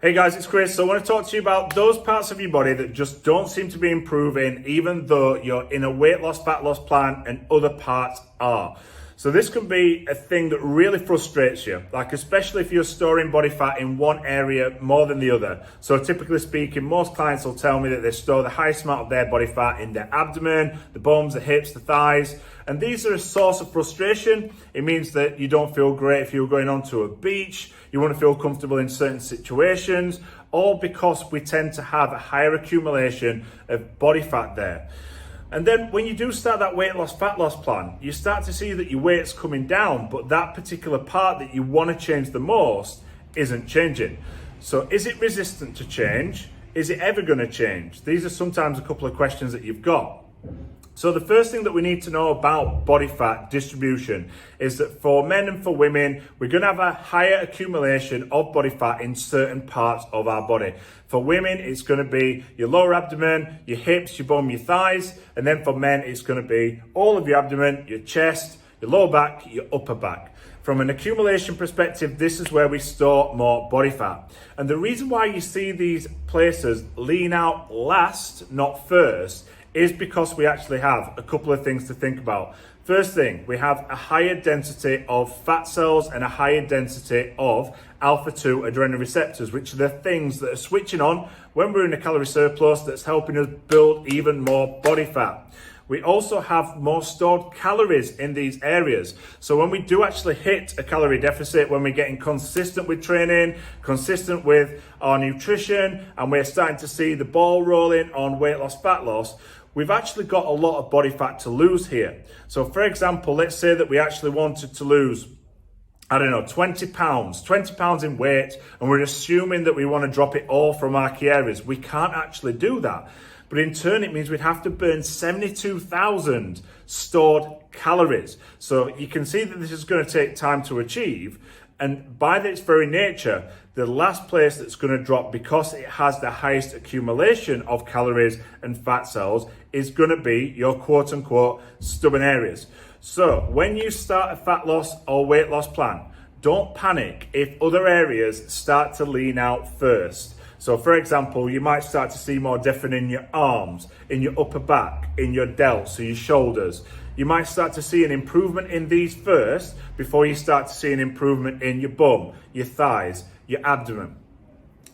Hey guys, it's Chris. So I want to talk to you about those parts of your body that just don't seem to be improving, even though you're in a weight loss, fat loss plan and other parts are. So this can be a thing that really frustrates you, like especially if you're storing body fat in one area more than the other. So typically speaking, most clients will tell me that they store the highest amount of their body fat in their abdomen, the bums, the hips, the thighs. And these are a source of frustration. It means that you don't feel great if you're going onto a beach, you want to feel comfortable in certain situations, all because we tend to have a higher accumulation of body fat there. And then when you do start that weight loss, fat loss plan, you start to see that your weight's coming down, but that particular part that you want to change the most isn't changing. So is it resistant to change? Is it ever going to change? These are sometimes a couple of questions that you've got. So the first thing that we need to know about body fat distribution is that for men and for women, we're going to have a higher accumulation of body fat in certain parts of our body. For women, it's going to be your lower abdomen, your hips, your bum, your thighs. And then for men, it's going to be all of your abdomen, your chest, your lower back, your upper back. From an accumulation perspective, this is where we store more body fat. And the reason why you see these places lean out last, not first, is because we actually have a couple of things to think about. First thing, we have a higher density of fat cells and a higher density of alpha-2 adrenal receptors, which are the things that are switching on when we're in a calorie surplus that's helping us build even more body fat. We also have more stored calories in these areas. So when we do actually hit a calorie deficit, when we're getting consistent with training, consistent with our nutrition, and we're starting to see the ball rolling on weight loss, fat loss, we've actually got a lot of body fat to lose here. So for example, let's say that we actually wanted to lose, 20 pounds in weight, and we're assuming that we want to drop it all from our key areas. We can't actually do that. But in turn, it means we'd have to burn 72,000 stored calories. So you can see that this is going to take time to achieve. And by its very nature, the last place that's going to drop, because it has the highest accumulation of calories and fat cells, is going to be your quote unquote stubborn areas. So when you start a fat loss or weight loss plan, don't panic if other areas start to lean out first. So for example, you might start to see more definite in your arms, in your upper back, in your delts, so your shoulders. You might start to see an improvement in these first before you start to see an improvement in your bum, your thighs, your abdomen.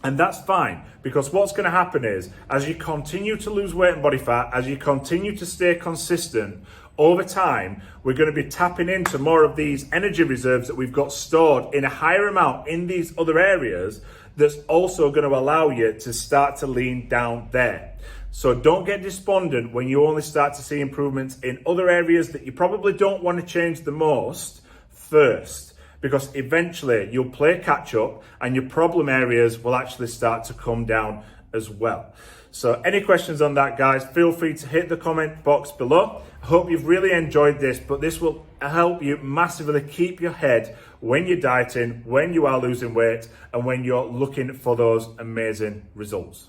And that's fine, because what's going to happen is, as you continue to lose weight and body fat, as you continue to stay consistent, over time, we're going to be tapping into more of these energy reserves that we've got stored in a higher amount in these other areas. That's also going to allow you to start to lean down there. So don't get despondent when you only start to see improvements in other areas that you probably don't want to change the most first, because eventually you'll play catch up and your problem areas will actually start to come down as well. So any questions on that, guys, feel free to hit the comment box below. I hope you've really enjoyed this, but this will help you massively keep your head when you're dieting, when you are losing weight, and when you're looking for those amazing results.